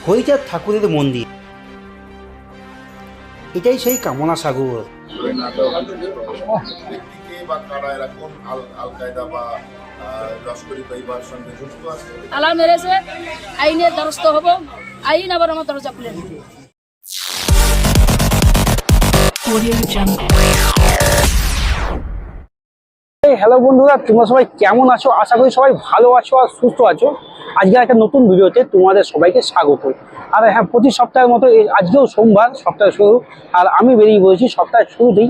হরিচাঁদ ঠাকুরের মন্দির, এটাই সেই কামনা সাগর। ব্যক্তিকে বা কারা এরা কোন আল কায়দা বা লস্করি তৈবার সঙ্গে যুক্ত আছে। তালা মেরেছে, আইনের দ্বারস্থ হব, আইন আবার আমার দরজা খুলে দিবে। হ্যালো বন্ধুরা, তোমরা সবাই কেমন আছো? আশা করি সবাই ভালো আছো আর সুস্থ আছো। আজকে একটা নতুন ভিডিওতে তোমাদের সবাইকে স্বাগত। আর হ্যাঁ, প্রতি সপ্তাহের মতো আজকেও সোমবার, সপ্তাহের শুরু। আর আমি বেরিয়ে পড়েছি সপ্তাহের শুরুতেই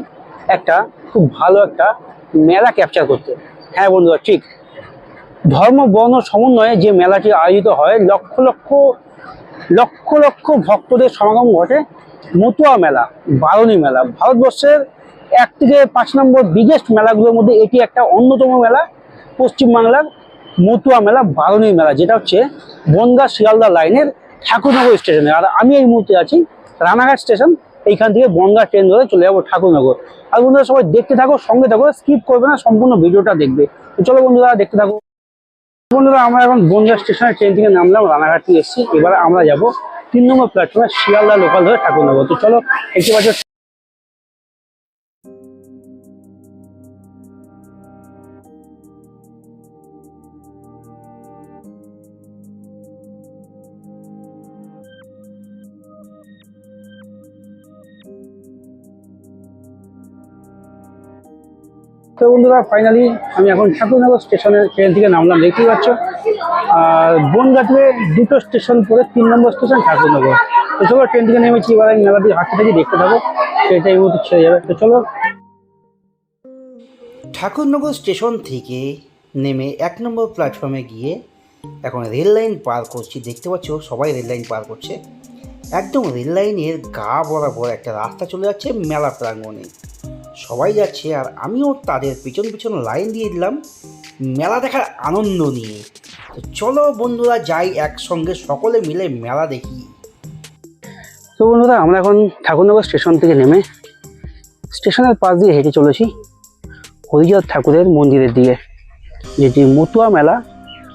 একটা খুব ভালো একটা মেলা ক্যাপচার করতে। হ্যাঁ বন্ধুরা, ঠিক ধর্ম বর্ণ সমন্বয়ে যে মেলাটি আয়োজিত হয়, লক্ষ লক্ষ লক্ষ লক্ষ ভক্তদের সমাগম ঘটে। মতুয়া মেলা, বারুণী মেলা, ভারতবর্ষের 1 থেকে 5 নম্বর বিগেস্ট মেলাগুলোর মধ্যে এটি একটা অন্যতম মেলা। পশ্চিমবাংলার মতুয়া মেলা, বারুণী মেলা, যেটা হচ্ছে বনগাঁ শিয়ালদা লাইনের ঠাকুরনগর স্টেশনে। আর আমি এই মুহূর্তে আছি রানাঘাট স্টেশন। এইখান থেকে বনগাঁ ট্রেন ধরে চলে যাবো ঠাকুরনগর। আর বন্ধুরা সবাই দেখতে থাকো, সঙ্গে থাকো, স্কিপ করবে না, সম্পূর্ণ ভিডিওটা দেখবে। তো চলো বন্ধুরা, দেখতে থাকো। বন্ধুরা, আমরা এখন বনগাঁ স্টেশনের ট্রেন থেকে নামলাম, রানাঘাট থেকে এসেছি। এবার আমরা যাব 3 নম্বর প্ল্যাটফর্মে শিয়ালদা লোকাল ধরে ঠাকুরনগর। তো চলো, দেখতে পাচ্ছ তো বন্ধুরা, ফাইনালি আমি এখন ঠাকুরনগর স্টেশনের ট্রেন থেকে নামলাম, দেখতেই পাচ্ছ। আর বনগাঁ থেকে 2টো স্টেশন পরে 3 নম্বর স্টেশন ঠাকুরনগর। তো চলো, ট্রেন থেকে নেমেছি, এবার আমি মেলা দিয়ে হাঁটতে থাকি, দেখতে থাকো। সেটা এই মুহূর্তে ছেড়ে যাবে। তো চলো। ঠাকুরনগর স্টেশন থেকে নেমে 1 নম্বর প্ল্যাটফর্মে গিয়ে এখন রেল লাইন পার করছি। দেখতে পাচ্ছ সবাই রেল লাইন পার করছে। একদম রেল লাইনের গা বরাবর একটা রাস্তা চলে যাচ্ছে মেলা প্রাঙ্গণে। সবাই যাচ্ছে আর আমিও তাদের পিছন পিছন লাইন দিয়ে দিলাম মেলা দেখার আনন্দ নিয়ে। তো চলো বন্ধুরা, যাই একসঙ্গে সকলে মিলে মেলা দেখি। তো বন্ধুরা, আমরা এখন ঠাকুরনগর স্টেশন থেকে নেমে স্টেশনের পাশ দিয়ে হেঁটে চলেছি হরিচাঁদ ঠাকুরের মন্দিরের দিকে, যেটি মতুয়া মেলা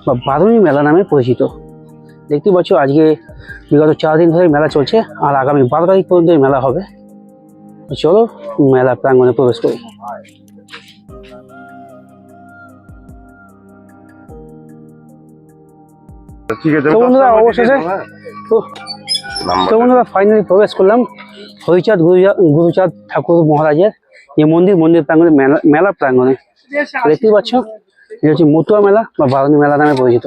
বা বারুণী মেলা নামে পরিচিত। দেখতে পাচ্ছ আজকে বিগত 4 দিন ধরে মেলা চলছে, আর আগামী 12 তারিখ পর্যন্ত এই মেলা হবে। চলো মেলা প্রাঙ্গণে প্রবেশ করি। তো বন্ধুরা, অবশেষে তো বন্ধুরা ফাইনালি প্রবেশ করলাম হরিচাঁদ গুরুচাঁদ ঠাকুর মহারাজের যে মন্দির প্রাঙ্গণে, মেলা প্রাঙ্গণে। দেখতেই পাচ্ছ, এটা হচ্ছে মতুয়া মেলা বা বারুণী মেলা নামে পরিচিত।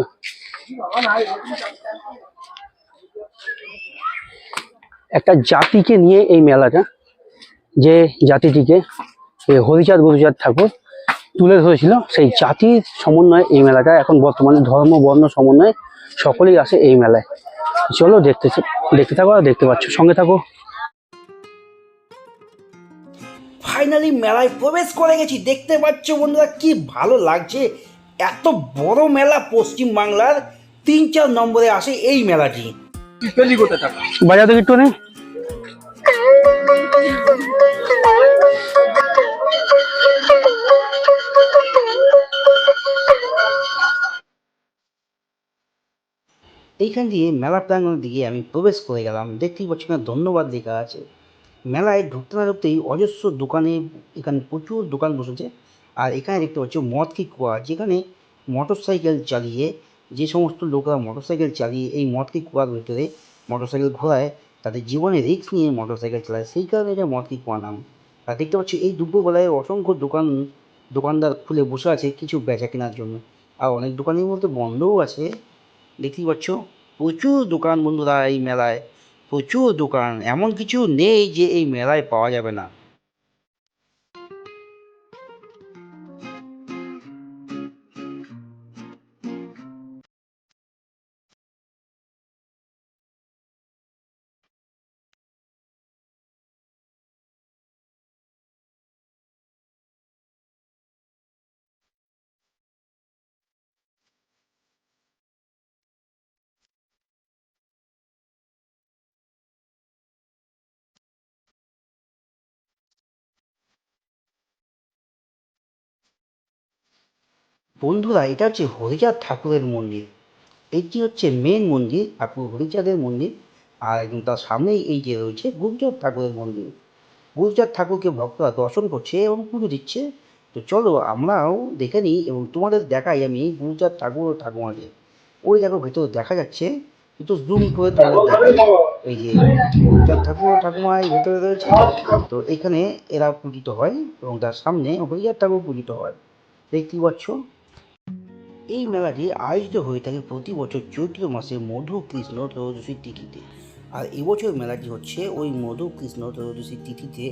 একটা জাতিকে নিয়ে এই মেলাটা, যে জাতিটিকে হরিচাঁদ গুরুচাঁদ ঠাকুর তুলে ধরেছিল, সেই জাতির সমন্বয়ে এই মেলাটা। এখন বর্তমানে ধর্ম বর্ণ সমন্বয়ে সকলেই আসে এই মেলায়। চলো দেখতে থাকো, আর দেখতে পাচ্ছ, সঙ্গে থাকো। ফাইনালি মেলায় প্রবেশ করে গেছি। দেখতে পাচ্ছ বন্ধুরা, কি ভালো লাগছে। এত বড় মেলা, পশ্চিমবাংলার 3-4 নম্বরে আসে এই মেলাটি। বাজার থেকে একটু নেই। এইখান দিয়ে মেলা প্রাঙ্গণের দিকে আমি প্রবেশ করে গেলাম। দেখতেই পাচ্ছি না, ধন্যবাদ লেখা আছে। মেলায় ঢুকতে না ঢুকতেই অজস্র দোকানে, এখানে প্রচুর দোকান বসেছে। আর এখানে দেখতে পাচ্ছি মদ কি কুয়া, যেখানে মোটর সাইকেল চালিয়ে, যে সমস্ত লোকরা মোটর সাইকেল চালিয়ে এই মদ কি কুয়ার ভিতরে মোটর সাইকেল ঘোরায়, তাদের জীবনে রিস্ক নিয়ে মোটর সাইকেল চালায়, সেই কারণে এটা মদ কি কুয়া নাম। আর দেখতে পাচ্ছি এই দুপুরবেলায় অসংখ্য দোকানদার খুলে বসে আছে কিছু বেচা কেনার জন্য। আর অনেক দোকানের মধ্যে বন্ধও আছে। দেখতেই পাচ্ছ প্রচুর দোকান বন্ধুরা এই মেলায়, প্রচুর দোকান, এমন কিছু নেই যে এই মেলায় পাওয়া যাবে না। বন্ধুরা, এটা হচ্ছে হরিচাঁদ ঠাকুরের মন্দির। এটি হচ্ছে মেন মন্দির, ঠাকুর হরিচাঁদের মন্দির। আর একদম তার সামনেই এই যে রয়েছে গুরুচাঁদ ঠাকুরের মন্দির। গুরুচাঁদ ঠাকুরকে ভক্তরা দর্শন করছে এবং পুজো দিচ্ছে। তো চলো আমরাও দেখে নিই এবং তোমাদের দেখাই আমি গুরুচাঁদ ঠাকুর ও ঠাকুমাকে। ওই দেখো ভেতরে দেখা যাচ্ছে, একটু জুম করে তোমাদের দেখাই। এই যে গুরুচাঁদ ঠাকুর ও ঠাকুমা এই ভেতরে রয়েছে। তো এখানে এরা পূজিত হয় এবং তার সামনে হরিচাঁদ ঠাকুর পূজিত হয়, দেখতেই পাচ্ছ। এই মেলাটি আয়োজিত হয়ে থাকে প্রতি বছর চৈত্র মাসে মধু কৃষ্ণ ত্রয়োদশীর তিথিতে। আর এবছর মেলাটি হচ্ছে ওই মধু কৃষ্ণ ত্রয়োদশীর তিথিতে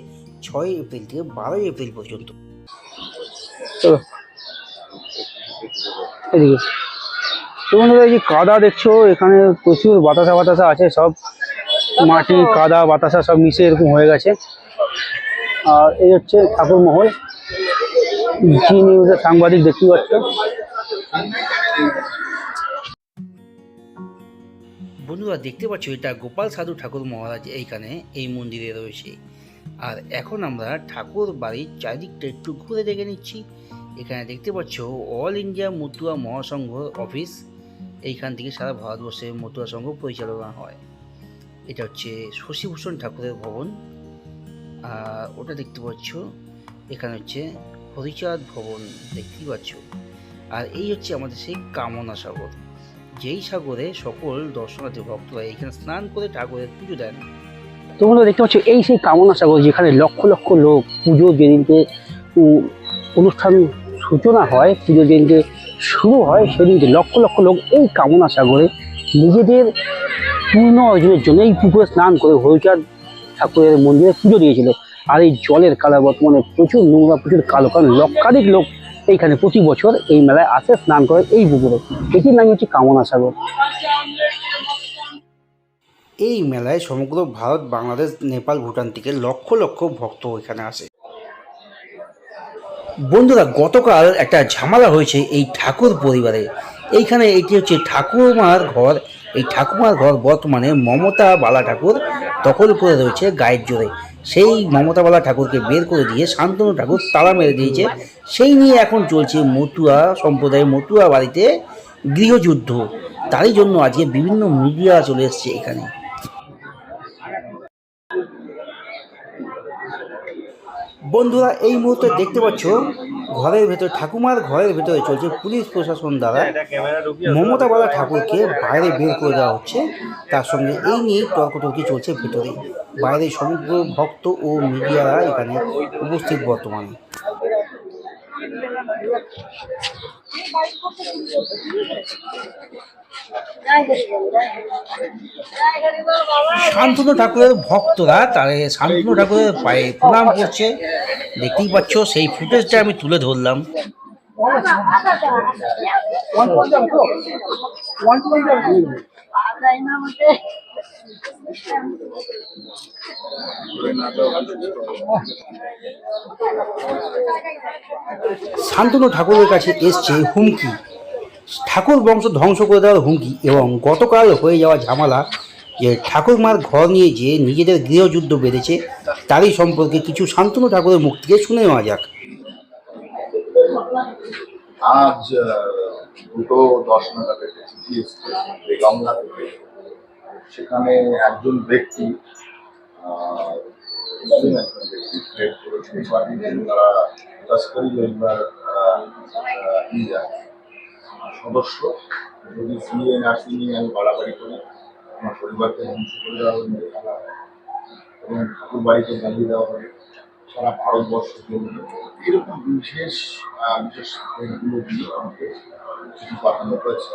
6 এপ্রিল থেকে 12 এপ্রিল পর্যন্ত। চলো এদিকে। তো বন্ধুরা, এই যে কাদা দেখছো, এখানে প্রচুর বাতাসা বাতাসা আছে, সব মাটি কাদা বাতাসা সব মিশে এরকম হয়ে গেছে। আর এই হচ্ছে ঠাকুর মহল, জি নিউজের সাংবাদিক, দেখতে পাচ্ছ। বন্ধুরা দেখতে পাচ্ছ, এটা গোপাল সাধু ঠাকুর মহারাজ এইখানে এই মন্দিরে রয়েছে। আর এখন আমরা ঠাকুর বাড়ির চারিদিকটা একটু ঘুরে দেখে নিচ্ছি। এখানে দেখতে পাচ্ছ অল ইন্ডিয়া মতুয়া মহাসংঘ অফিস। এইখান থেকে সারা ভারতবর্ষে মতুয়া সংঘ পরিচালনা হয়। এটা হচ্ছে শশীভূষণ ঠাকুরের ভবন। আর ওটা দেখতে পাচ্ছ, এখানে হচ্ছে হরিচাঁদ ভবন, দেখতেই পাচ্ছ। আর এই হচ্ছে আমাদের সেই কামনা সাগর, যেই সাগরে সকল দর্শনার্থী ভক্তরা এখানে স্নান করে ঠাকুরের পুজো দেন। তোমরা দেখতে পাচ্ছ এই সেই কামনা সাগর, যেখানে লক্ষ লক্ষ লোক পুজো যেদিনকে অনুষ্ঠান সূচনা হয়, পুজো যেদিনকে শুরু হয়, সেদিনকে লক্ষ লক্ষ লোক এই কামনা সাগরে নিজেদের পূর্ণ অর্জনের জন্য এই পুকুরে স্নান করে হরিচাঁদ ঠাকুরের মন্দিরে পুজো দিয়েছিল। আর এই জলের কালার বর্তমানে প্রচুর নোংরা, প্রচুর কালো, কারণ লক্ষাধিক লোক এইখানে প্রতি বছর এই মেলায় আসে স্নান করে এই পুকুরে। এটির নাম হচ্ছে কামনা সাগর। এই মেলায় সমগ্র ভারত, বাংলাদেশ, নেপাল, ভুটান থেকে লক্ষ লক্ষ ভক্ত এখানে আসে। বন্ধুরা, গতকাল একটা ঝামেলা হয়েছে এই ঠাকুর পরিবারে। এইখানে এটি হচ্ছে ঠাকুমার ঘর। এই ঠাকুমার ঘর বর্তমানে মমতা বালা ঠাকুর দখল করে রয়েছে গায়ের জোরে। সেই মমতা বালা ঠাকুরকে বের করে দিয়ে শান্তনু ঠাকুর তালা মেরে দিয়েছে। সেই নিয়ে এখন চলছে মতুয়া সম্প্রদায়ের মতুয়া বাড়িতে গৃহযুদ্ধ। তারই জন্য আজকে বিভিন্ন মিডিয়া চলে এসছে এখানে। বন্ধুরা, এই মুহূর্তে দেখতে পাচ্ছ ঘরের ভেতরে, ঠাকুমার ঘরের ভেতরে চলছে পুলিশ প্রশাসন দ্বারা মমতা বালা ঠাকুরকে বাইরে বের করে দেওয়া হচ্ছে। তার সঙ্গে এই নিয়ে তর্কতর্কি চলছে ভেতরে। বাইরে সমগ্র ভক্ত ও মিডিয়ারা এখানে উপস্থিত বর্তমানে। শান্তনু ঠাকুরের ভক্তরা তারে শান্তনু ঠাকুরের পায়ে প্রণাম করছে, দেখতেই পাচ্ছ। সেই ফুটেজটা আমি তুলে ধরলাম। শান্তনু ঠাকুরের কাছে এসছে হুমকি, ঠাকুর বংশ ধ্বংস করে দেওয়ার হুমকি এবং গতকাল হয়ে যাওয়া ঝামেলা যে ঠাকুরমার ঘর নিয়ে যে নিজেদের গৃহযুদ্ধ বেঁধেছে, তারই সম্পর্কে কিছু শান্তনু ঠাকুরের মুখ থেকে শুনে নেওয়া যাক। আজ 2:10 নাগাদ একটা চিঠি এসছে বেগমঘাট থেকে। সেখানে একজন ব্যক্তি মুসলিম একজন ব্যক্তি থ্রেট করেছে পার্টির জন্য, তারা তস্করি মেম্বার সদস্য, যদি সিএ নার্সিং আমি বাড়াবাড়ি করি, আমার পরিবারকে ধ্বংস করে দেওয়া হবে এবং ঠাকুর বাড়িতে জ্বালিয়ে দেওয়া হবে সারা ভারতবর্ষের জন্য। এরকম বিশেষ বিশেষ থ্রেটগুলো দিয়ে আমাকে চিঠি পাঠানো হয়েছে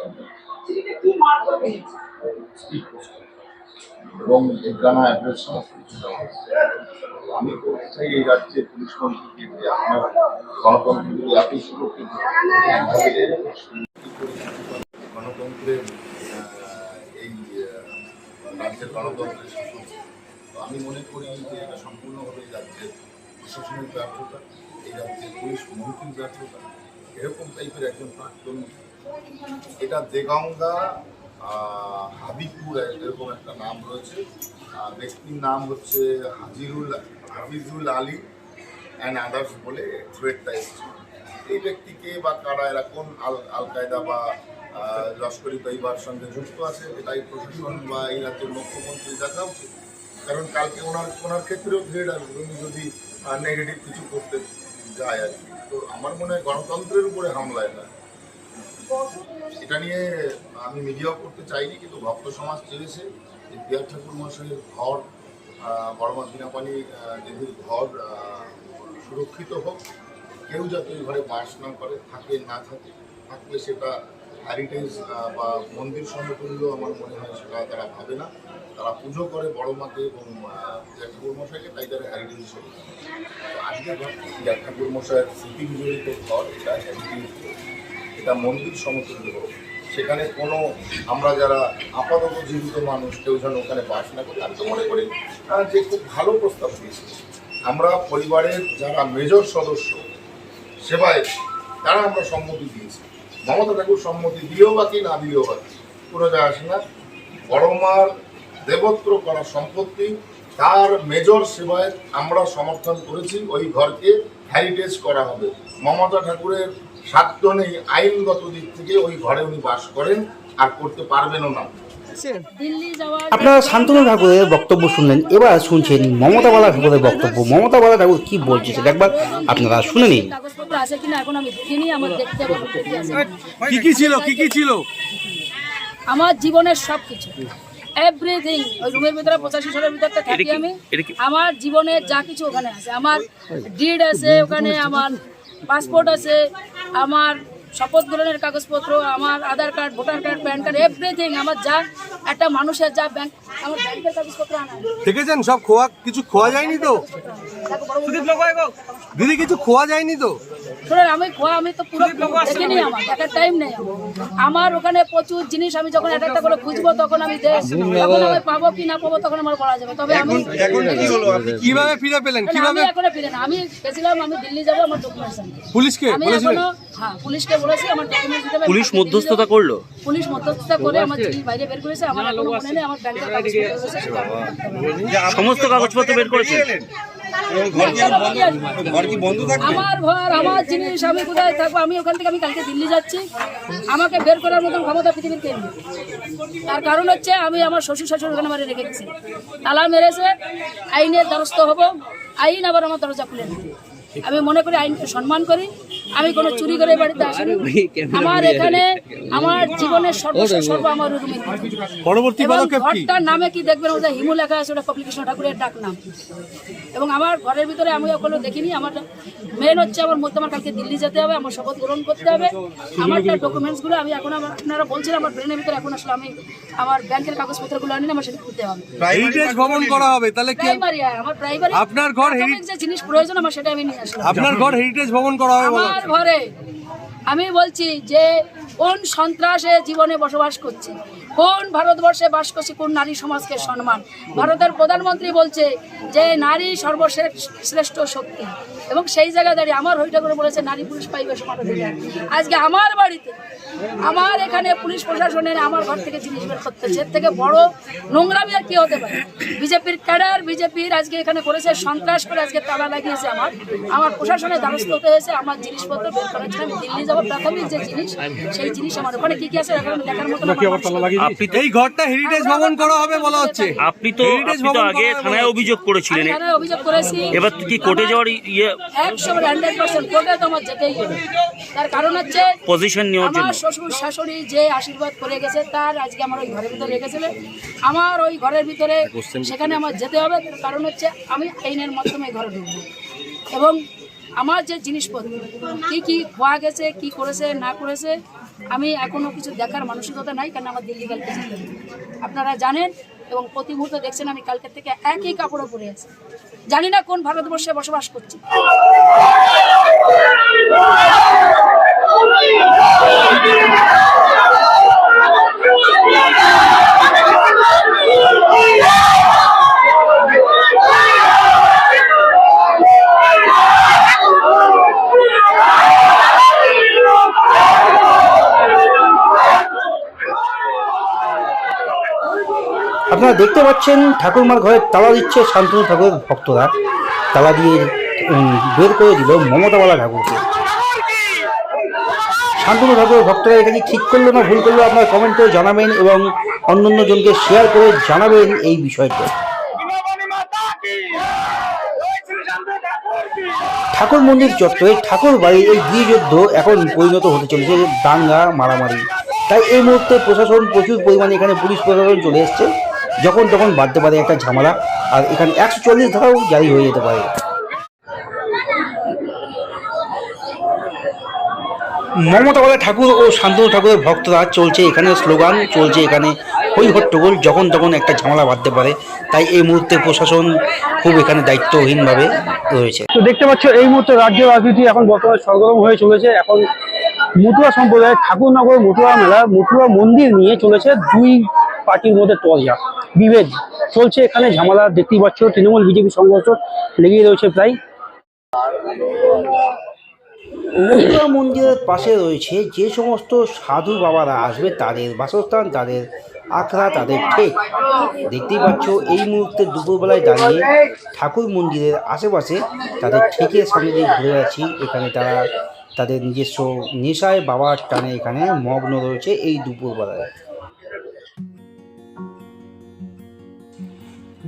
এবং ঠিকানা অ্যাড্রেস সমস্ত কিছু দেওয়া হয়েছে। আমি বলতে চাই এই রাজ্যের পুলিশ মন্ত্রীকে যে আপনার গণতন্ত্র যদি এতই সুরক্ষিত, গণতন্ত্রের এই রাজ্যের গণতন্ত্রের শাসন, আমি মনে করি যে এটা সম্পূর্ণভাবে এই রাজ্যের প্রশাসনিক ব্যর্থতা, এই রাজ্যের পুলিশ মন্ত্রীর ব্যর্থতা। এরকম টাইপের একজন প্রাক্তন, এটা দেগঙ্গা হাবিবপুর এরকম একটা নাম রয়েছে। ব্যক্তির নাম হচ্ছে হাফিজুল আলী অ্যান্ড আদার্স বলে থ্রেটটা এসেছে। এই ব্যক্তিকে বা কারা এরা কোন আল কায়দা বা লস্করি তৈবার সঙ্গে যুক্ত আছে, এটাই প্রশাসন বা এই রাজ্যের মুখ্যমন্ত্রী দেখা উচিত। কারণ কালকে ওনার ক্ষেত্রেও থ্রেড আসবে উনি যদি নেগেটিভ কিছু করতে যায় আর কি। তো আমার মনে হয় গণতন্ত্রের উপরে হামলায় না, এটা নিয়ে আমি মিডিয়াও করতে চাইনি, কিন্তু ভক্ত সমাজ চেয়েছে যে পিয়ার ঠাকুর মহাশয়ের ঘর, বড়মা দিনাপানি দেবীর ঘর সুরক্ষিত হোক, কেউ যাতে ওই ঘরে বাস না করে, থাকে না থাকে, থাকলে সেটা হ্যারিটেজ বা মন্দির সমতুল্য আমার মনে হয় সেটা তারা ভাবে না। তারা পুজো করে বড় মাকে এবং পিয়ার ঠাকুর মশাইকে, তাই তারা হ্যারিটেজ হিসেবে। তো আজকে পিয়ার ঠাকুর মশাইয়ের স্মৃতি বিজড়িত ঘর, এটা হ্যারিটেজ, এটা মন্দির সমতুল্য হোক, সেখানে কোনো আমরা যারা আপাতত জীবিত মানুষ কেউ যেন ওখানে বাস না করি। আমি তো মনে করি যে খুব ভালো প্রস্তাব দিয়েছে। আমরা পরিবারের যারা মেজর সদস্য সেবায় তারা আমরা সম্মতি দিয়েছি। মমতা ঠাকুর সম্মতি দিলেও বাকি না দিলেও বাকি কোনো যায় আসে না। বড় মার দেবত্র করা সম্পত্তি, তার মেজর সেবায় আমরা সমর্থন করেছি, ওই ঘরকে হ্যারিটেজ করা হবে। মমতা ঠাকুরের সাধ্য নেই আইনগত দিক থেকে ওই ঘরে উনি বাস করেন, আর করতে পারবেনও না। দিল্লি যাওয়ার আপনারা শান্তনু ঠাকুরের বক্তব্য শুনলেন, এবার শুনছেন মমতা বালা ঠাকুরের বক্তব্য। মমতা বালা ঠাকুর কি বলছে সেটা একবার আপনারা শুনে নিন। কাগজপত্র আছে কিনা এখন আমি দেখিনি, আমার দেখতে হবে কি আছে। কি কি ছিল আমার জীবনের সবকিছু এভরিথিং ওই রুমের ভিতরে 85 সালের ভিতরে থাকি আমি। আমার জীবনের যা কিছু ওখানে আছে, আমার ডিড আছে ওখানে, আমার পাসপোর্ট আছে, আমার শপথ গ্রহণের কাগজপত্র, আমার Aadhaar card, voter card, PAN card, everything. আমার যা একটা মানুষের যা ব্যাংক, আমার ব্যাংকের কাগজপত্র আনা। দেখেছেন সব কিছু খোয়া যায়নি তো দিদি, কিছু খোয়া যায়নি তো? শোনেন, আমি তো পুরো দেখিনি, আমার দেখার টাইম নেই। আমার ওখানে প্রচুর জিনিস, আমি যখন একটা করে খুঁজবো তখন আমি তখন আমি পাবো কি না পাবো তখন আমার বলা যাবে। তবে আমি কিভাবে ফিরে পেলেন? আমি এখনো ফিরে না, আমি গেছিলাম, আমি দিল্লি যাবো, আমার ডকুমেন্টস আনতে। পুলিশকে আমি এখনো পুলিশকে বলেছি আমার ডকুমেন্টস দিতে হবে। পুলিশ মধ্যস্থতা করলো? পুলিশ মধ্যস্থতা করে আমার জিনিস বাইরে বের করেছে। আমার এখনো মনে নেই আমার ব্যাংকের কাগজপত্র, সমস্ত কাগজপত্র বের করেছে? আমার ঘর, আমার জিনিস, আমি কোথায় থাকবো? আমি ওখান থেকে আমি কালকে দিল্লি যাচ্ছি, আমাকে বের করার মতন ক্ষমতা পৃথিবীর কেউ নেই। তার কারণ হচ্ছে আমি আমার শ্বশুর শাশুড়ি ওখানে মারে রেখে গেছি, তালা মেরেছে। আইনের দ্বারস্থ হব, আইন আবার আমার দরজা খুলে নেবে। আমি মনে করি আইনকে সম্মান করি। আমি কোনো চুরি করে বাড়িতে আসিনি। আমার এখানে আমার জীবনের সর্বস্ব আমার রুমের পরবর্তী পদক্ষেপ কি? ঘরটার নামে কি দেখবেন, ওটা হিমু লেখা আছে, ওটা কপিকৃষ্ণ ঠাকুরের ডাক নাম। এবং আমার ঘরের ভিতরে আমি ওগুলো দেখিনি। আমার মেন হচ্ছে আমার মধ্যে আমার কালকে দিল্লি যেতে হবে, আমার শপথ গ্রহণ করতে হবে। আমার ডকুমেন্টসগুলো আমি এখন আপনারা বলছিলেন আমার ব্রেনের ভিতরে, এখন আসলে আমি আমার ব্যাংকের কাগজপত্রগুলো আনি, আমার সেটা করতে হবে। হেরিটেজ ভবন করা হবে, তাহলে কি প্রাইমারি আমার প্রাইমারি আপনার ঘর যে জিনিস প্রয়োজন আমার সেটা আমি নিয়ে আসলাম। আপনার ঘর হেরিটেজ ভবন করা হবে? আমার ঘরে আমি বলছি যে কোন সন্ত্রাসে জীবনে বসবাস করছে, কোন ভারতবর্ষে বাস করছে, কোন নারী সমাজকে সম্মান। ভারতের প্রধানমন্ত্রী বলছে যে নারী সর্বশ্রেষ্ঠ শক্তি, এবং সেই জায়গায় দাঁড়িয়ে আমার হইটা করে বলেছে নারী পুরুষ পাইবে সমান অধিকার। আজকে আমার বাড়িতে, আমার এখানে পুলিশ প্রশাসনের আমার ঘর থেকে জিনিস বের করতেছে, এর থেকে বড় নোংরামি আর কি হতে পারে? বিজেপির ক্যাডার, বিজেপির আজকে এখানে করেছে সন্ত্রাস করে, আজকে তালা লাগিয়েছে। আমার প্রশাসনের দ্বারস্থ হতে হয়েছে, আমার জিনিসপত্র বের করার জন্য আমি দিল্লি যাবো। প্রাথমিক যে জিনিস, সেই জিনিস আমার ওখানে কি কি আছে এখন দেখার মতো। এই ঘরটা হেরিটেজ ভবন করা হবে বলা হচ্ছে। আপনি তো আগে থানায় অভিযোগ করেছিলেন, অভিযোগ করেছি। এবার কি কোর্টে যাওয়ার 100% কোর্টে তো আমার যেতেই হবে। তার কারণ হচ্ছে পজিশন নেওয়ার জন্য আমার শ্বশুর শাশুড়ি যে আশীর্বাদ করে গেছে, তার আজকে আমার ওই ঘরের ভিতরে রেখেছিলেন। আমার ওই ঘরের ভিতরে সেখানে আমার যেতে হবে। কারণ হচ্ছে আমি আইনের মাধ্যমে ঘরে ঢুকবো, এবং আমার যে জিনিসপত্র কি কি খোয়া গেছে, কি করেছে না করেছে, আমি এখনো কিছু দেখার মানসিকতা নাই, কারণ আমার দিল্লি কালকে যেতে হবে। আপনারা জানেন, এবং প্রতি মুহূর্তে দেখছেন আমি কালকের থেকে একই কাপড়ে পরে আছি। জানি না কোন ভারতবর্ষে বসবাস করছি। আপনারা দেখতে পাচ্ছেন ঠাকুরমার ঘরে তালা দিচ্ছে শান্তনু ঠাকুরের ভক্তরা। তালা দিয়ে বের করে দিল মমতা বালা ঠাকুরকে। শান্তনু ঠাকুরের ভক্তরা এটা কি ঠিক করলো না ভুল করলো আপনারা কমেন্ট করে জানাবেন এবং অন্য জনকে শেয়ার করে জানাবেন এই বিষয়টা। ঠাকুর মন্দির চত্বরে ঠাকুর বাড়ির এই গৃহযুদ্ধ এখন পরিণত হতে চলেছে দাঙ্গা মারামারি। তাই এই মুহূর্তে প্রশাসন প্রচুর পরিমাণে এখানে পুলিশ প্রশাসন চলে এসছে। যখন তখন বাড়তে পারে একটা ঝামেলা, আর এখানে 144 ধারাও জারি হয়ে যেতে পারে। মমতা বলা ঠাকুর ও শান্তনু ঠাকুরের ভক্তরা চলছে এখানে স্লোগান, চলছে এখানে হই হট্টগোল, যখন তখন একটা ঝামেলা বাঁধতে পারে। তাই এই মুহূর্তে প্রশাসন খুব এখানে দায়িত্বহীনভাবে রয়েছে। তো দেখতে পাচ্ছ এই মুহূর্তে রাজ্য রাজনীতি এখন বর্তমানে সরগরম হয়ে চলেছে। এখন মতুয়া সম্প্রদায়ের ঠাকুরনগর মতুয়া মেলা মতুয়া মন্দির নিয়ে চলেছে দুই পার্টির মধ্যে তরজা, বিভেদ চলছে এখানে, ঝামেলা দেখতেই পাচ্ছ। তৃণমূল বিজেপি সংঘর্ষ লেগেই রয়েছে প্রায়। মতুয়া মন্দিরের পাশে রয়েছে যে সমস্ত সাধু বাবারা আসবে তাদের বাসস্থান, তাদের আখড়া, তাদের ঠেক। দেখতেই পাচ্ছ এই মুহূর্তে দুপুরবেলায় দাঁড়িয়ে ঠাকুর মন্দিরের আশেপাশে তাদের ঠেকের সামনে দিয়ে ঘুরে যাচ্ছি। এখানে তারা তাদের নিজস্ব নেশায় বাবার টানে এখানে মগ্ন রয়েছে এই দুপুরবেলায়।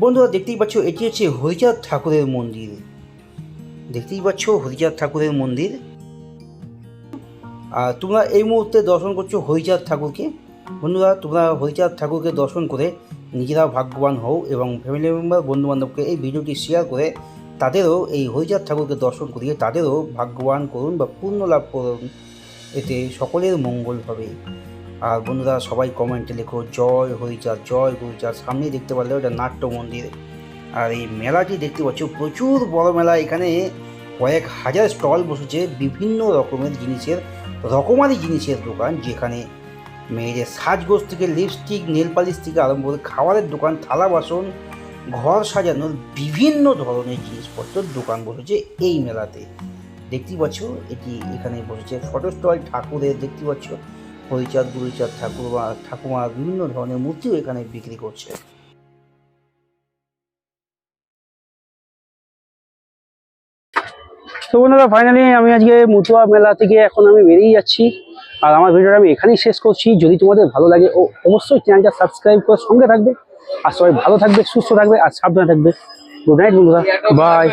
বন্ধুরা দেখতেই পাচ্ছ এটি হচ্ছে হরিচাঁদ ঠাকুরের মন্দির। দেখতেই পাচ্ছ হরিচাঁদ ঠাকুরের মন্দির। আর তোমরা এই মুহূর্তে দর্শন করছো হরিচাঁদ ঠাকুরকে। বন্ধুরা তোমরা হরিচাঁদ ঠাকুরকে দর্শন করে নিজেরা ভাগ্যবান হও এবং ফ্যামিলি মেম্বার বন্ধুবান্ধবকে এই ভিডিওটি শেয়ার করে তাদেরও এই হরিচাঁদ ঠাকুরকে দর্শন করিয়ে তাদেরও ভাগ্যবান করুন বা পূর্ণ লাভ করুন, এতে সকলের মঙ্গল হবে। আর বন্ধুরা সবাই কমেন্টে লেখো জয় হরিচাঁদ, জয় হরিচাঁদ। সামনেই দেখতে পারলে ওটা নাট্য মন্দির। আর এই মেলাটি দেখতে পাচ্ছ প্রচুর বড় মেলা। এখানে কয়েক হাজার স্টল বসেছে বিভিন্ন রকমের জিনিসের, রকমারি জিনিসের দোকান, যেখানে মেয়েদের সাজগোজ থেকে লিপস্টিক, নেল পালিশ থেকে আরম্ভ করে খাবারের দোকান, থালা বাসন, ঘর সাজানোর বিভিন্ন ধরনের জিনিসপত্রের দোকান বসেছে এই মেলাতে। দেখতেই পাচ্ছ এটি এখানে বসেছে ফটো স্টল ঠাকুরের। দেখতে পাচ্ছ হরিচাঁদ, গুরুচাঁদ ঠাকুমা বিভিন্ন ধরনের মূর্তিও এখানে বিক্রি করছে। তো বন্ধুরা ফাইনালি আমি আজকে মতুয়া মেলা থেকে এখন আমি বেরিয়ে যাচ্ছি। আর আমার ভিডিওটা আমি এখানেই শেষ করছি। যদি তোমাদের ভালো লাগে অবশ্যই চ্যানেলটা সাবস্ক্রাইব করে সঙ্গে থাকবে। আর সবাই ভালো থাকবে, সুস্থ থাকবে আর সাবধানে থাকবে। গুড নাইট বন্ধুরা, বাই।